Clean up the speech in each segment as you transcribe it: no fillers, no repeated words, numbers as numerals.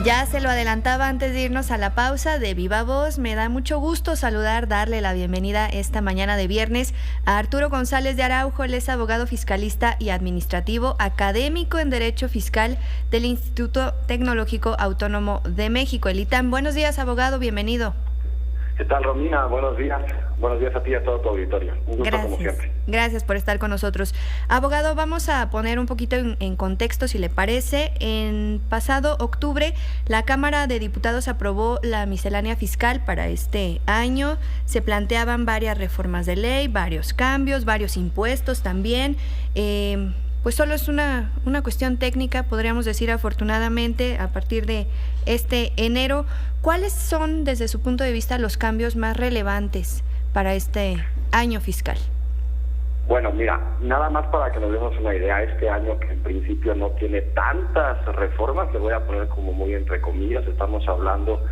Ya se lo adelantaba antes de irnos a la pausa de Viva Voz. Me da mucho gusto darle la bienvenida esta mañana de viernes a Arturo González de Araujo. Él es abogado fiscalista y administrativo, académico en Derecho Fiscal del Instituto Tecnológico Autónomo de México, el ITAM. Buenos días, abogado, bienvenido. ¿Qué tal, Romina? Buenos días. Buenos días a ti y a todo tu auditorio. Un gusto, como siempre. Gracias por estar con nosotros. Abogado, vamos a poner un poquito en contexto, si le parece. En pasado octubre, la Cámara de Diputados aprobó la miscelánea fiscal para este año. Se planteaban varias reformas de ley, varios cambios, varios impuestos también. Pues solo es una cuestión técnica, podríamos decir, afortunadamente, a partir de este enero. ¿Cuáles son, desde su punto de vista, los cambios más relevantes para este año fiscal? Bueno, mira, nada más para que nos demos una idea, este año que en principio no tiene tantas reformas, le voy a poner como muy entre comillas, estamos hablando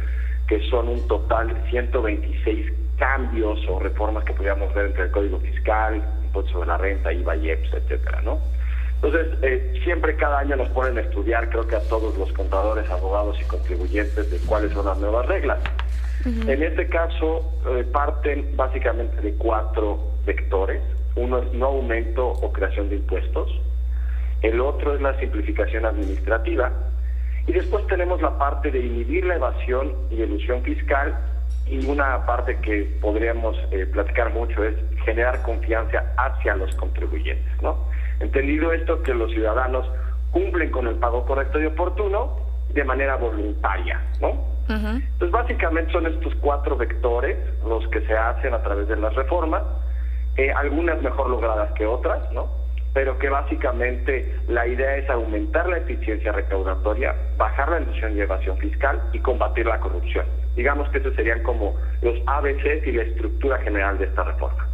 que son un total de 126 cambios o reformas que podríamos ver entre el Código Fiscal, impuestos sobre la renta, IVA, IEPS, etcétera, ¿no? Entonces, siempre cada año nos ponen a estudiar, creo que a todos los contadores, abogados y contribuyentes, de cuáles son las nuevas reglas. En este caso, parten básicamente de 4 vectores. Uno es no aumento o creación de impuestos. El otro es la simplificación administrativa. Y después tenemos la parte de inhibir la evasión y elusión fiscal. Y una parte que podríamos platicar mucho es generar confianza hacia los contribuyentes, ¿no? Entendido esto, que los ciudadanos cumplen con el pago correcto y oportuno de manera voluntaria, ¿no? Entonces, básicamente son estos 4 vectores los que se hacen a través de las reformas, algunas mejor logradas que otras, ¿no? Pero que básicamente la idea es aumentar la eficiencia recaudatoria, bajar la elusión y evasión fiscal y combatir la corrupción. Digamos que esos serían como los ABCs y la estructura general de esta reforma.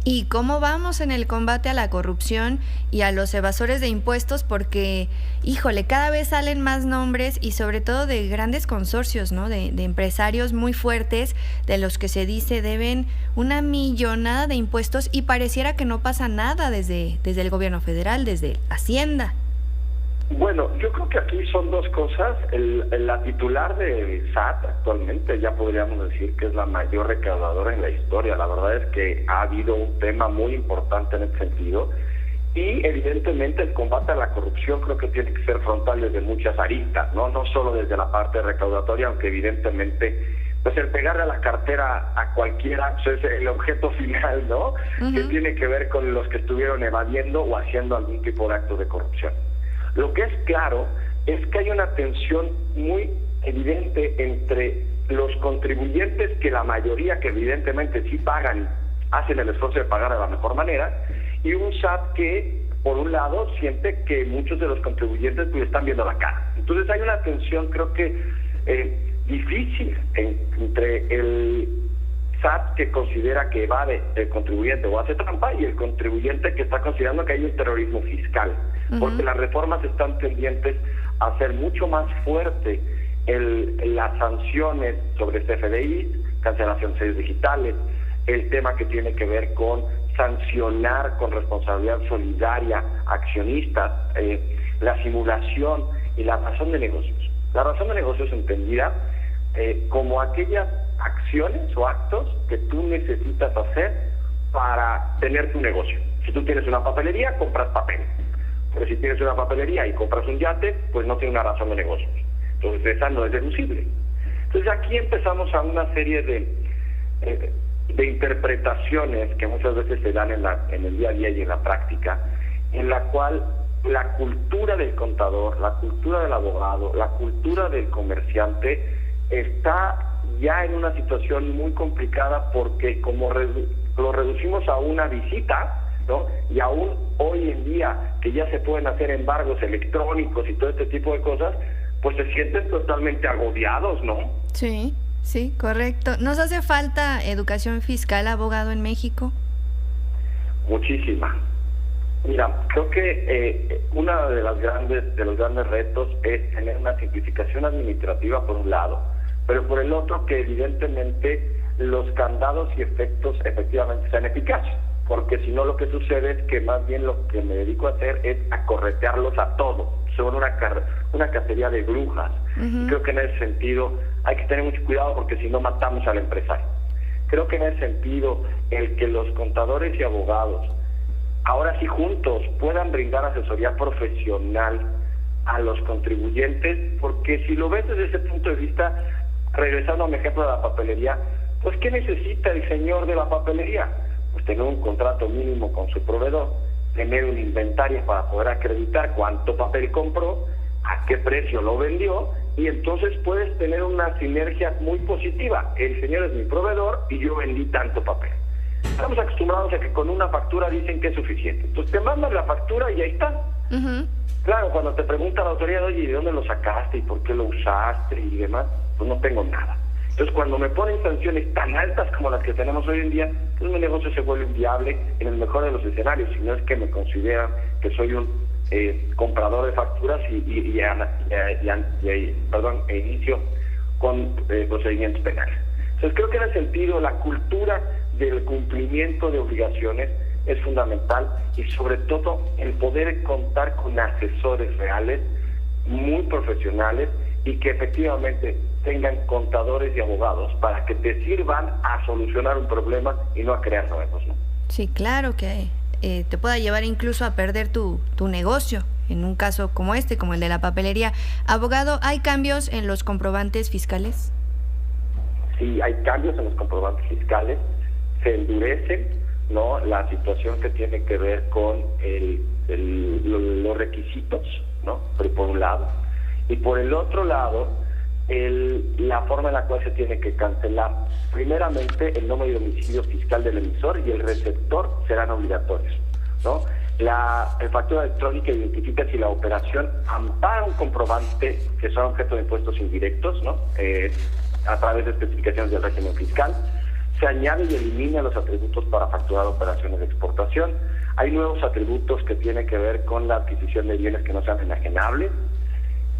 ¿Y cómo vamos en el combate a la corrupción y a los evasores de impuestos? Porque, híjole, cada vez salen más nombres y sobre todo de grandes consorcios, ¿no? De empresarios muy fuertes, de los que se dice deben una millonada de impuestos y pareciera que no pasa nada desde el gobierno federal, desde Hacienda. Bueno, yo creo que aquí son 2 cosas. La titular de SAT actualmente ya podríamos decir que es la mayor recaudadora en la historia. La verdad es que ha habido un tema muy importante en ese sentido y evidentemente el combate a la corrupción creo que tiene que ser frontal desde muchas aristas, no solo desde la parte recaudatoria, aunque evidentemente pues el pegarle a la cartera a cualquiera pues es el objeto final, ¿no? Que tiene que ver con los que estuvieron evadiendo o haciendo algún tipo de acto de corrupción. Lo que es claro es que hay una tensión muy evidente entre los contribuyentes, que la mayoría que evidentemente sí pagan, hacen el esfuerzo de pagar de la mejor manera, y un SAT que, por un lado, siente que muchos de los contribuyentes pues están viendo la cara. Entonces hay una tensión, creo que difícil entre el SAT que considera que evade el contribuyente o hace trampa y el contribuyente que está considerando que hay un terrorismo fiscal, porque las reformas están pendientes a hacer mucho más fuerte las sanciones sobre CFDI, cancelación de sellos digitales, el tema que tiene que ver con sancionar con responsabilidad solidaria accionistas, la simulación y la razón de negocios. La razón de negocios entendida como aquellas acciones o actos que tú necesitas hacer para tener tu negocio. Si tú tienes una papelería, compras papel. Pero si tienes una papelería y compras un yate, pues no tiene una razón de negocios. Entonces esa no es deducible. Entonces aquí empezamos a una serie de interpretaciones que muchas veces se dan en el día a día y en la práctica, en la cual la cultura del contador, la cultura del abogado, la cultura del comerciante está ya en una situación muy complicada, porque como lo reducimos a una visita, ¿no? Y aún hoy en día que ya se pueden hacer embargos electrónicos y todo este tipo de cosas, pues se sienten totalmente agobiados, ¿no? Sí, correcto. ¿Nos hace falta educación fiscal, abogado, en México? Muchísima. Mira, creo que uno de los grandes retos es tener una simplificación administrativa por un lado, pero por el otro que evidentemente los candados y efectos efectivamente sean eficaces, porque si no lo que sucede es que más bien lo que me dedico a hacer es a corretearlos a todos, se vuelve una cacería de brujas. Y creo que en ese sentido hay que tener mucho cuidado porque si no matamos al empresario. Creo que en ese sentido el que los contadores y abogados ahora sí juntos puedan brindar asesoría profesional a los contribuyentes, porque si lo ves desde ese punto de vista, regresando a mi ejemplo de la papelería, pues ¿qué necesita el señor de la papelería? Pues tener un contrato mínimo con su proveedor, tener un inventario para poder acreditar cuánto papel compró, a qué precio lo vendió, y entonces puedes tener una sinergia muy positiva. El señor es mi proveedor y yo vendí tanto papel. Estamos acostumbrados a que con una factura dicen que es suficiente. Entonces te mandan la factura y ahí está. Claro, cuando te pregunta la autoridad, oye, ¿de dónde lo sacaste y por qué lo usaste y demás? Pues no tengo nada. Entonces cuando me ponen sanciones tan altas como las que tenemos hoy en día, pues mi negocio se vuelve inviable en el mejor de los escenarios, si no es que me consideran que soy un comprador de facturas e inicio con procedimientos penales. Entonces creo que en ese sentido la cultura del cumplimiento de obligaciones es fundamental, y sobre todo el poder contar con asesores reales, muy profesionales, y que efectivamente tengan contadores y abogados para que te sirvan a solucionar un problema y no a crear nuevos, ¿no? Sí, claro, que te pueda llevar incluso a perder tu negocio, en un caso como este, como el de la papelería. Abogado, ¿hay cambios en los comprobantes fiscales? Sí, hay cambios en los comprobantes fiscales, se endurecen, ¿no? La situación que tiene que ver con los requisitos, ¿no? Pero por un lado. Y por el otro lado, la forma en la cual se tiene que cancelar. Primeramente, el nombre y domicilio fiscal del emisor y el receptor serán obligatorios, ¿no? La factura electrónica identifica si la operación ampara un comprobante que son objeto de impuestos indirectos, ¿no? A través de especificaciones del régimen fiscal. Se añade y elimina los atributos para facturar operaciones de exportación. Hay nuevos atributos que tienen que ver con la adquisición de bienes que no sean enajenables.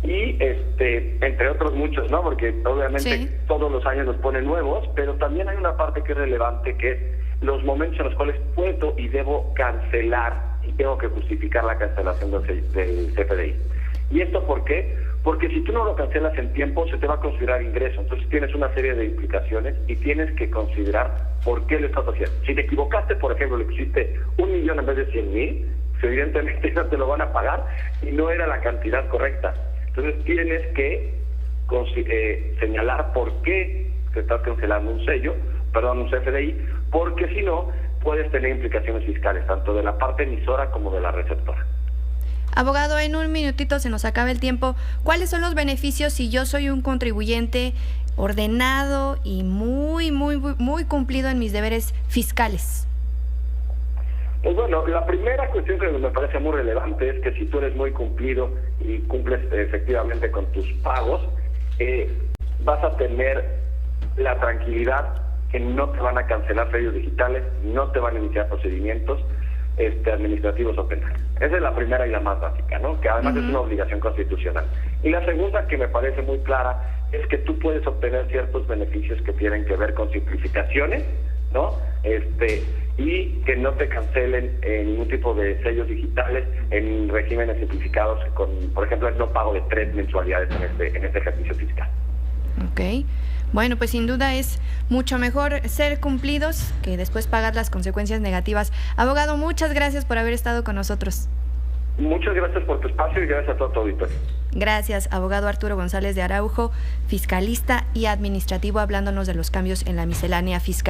Y entre otros muchos, ¿no? Porque obviamente todos los años los ponen nuevos, pero también hay una parte que es relevante, que es los momentos en los cuales puedo y debo cancelar y tengo que justificar la cancelación del CFDI. ¿Y esto por qué? Porque si tú no lo cancelas en tiempo, se te va a considerar ingreso. Entonces tienes una serie de implicaciones y tienes que considerar por qué lo estás haciendo. Si te equivocaste, por ejemplo, le pusiste 1 millón en vez de 100,000, evidentemente no te lo van a pagar y no era la cantidad correcta. Entonces tienes que señalar por qué te estás cancelando un CFDI, porque si no, puedes tener implicaciones fiscales, tanto de la parte emisora como de la receptora. Abogado, en un minutito se nos acaba el tiempo. ¿Cuáles son los beneficios si yo soy un contribuyente ordenado y muy cumplido en mis deberes fiscales? Pues bueno, la primera cuestión que me parece muy relevante es que si tú eres muy cumplido y cumples efectivamente con tus pagos, vas a tener la tranquilidad que no te van a cancelar sellos digitales, no te van a iniciar procedimientos administrativos o penales. Esa es la primera y la más básica, ¿no? Que además es una obligación constitucional. Y la segunda, que me parece muy clara, es que tú puedes obtener ciertos beneficios que tienen que ver con simplificaciones, ¿no? Y que no te cancelen ningún tipo de sellos digitales en regímenes simplificados con, por ejemplo, el no pago de 3 mensualidades en este ejercicio fiscal. Ok. Bueno, pues sin duda es mucho mejor ser cumplidos que después pagar las consecuencias negativas. Abogado, muchas gracias por haber estado con nosotros. Muchas gracias por tu espacio y gracias a todo tu auditorio. Gracias, abogado Arturo González de Araujo, fiscalista y administrativo, hablándonos de los cambios en la miscelánea fiscal.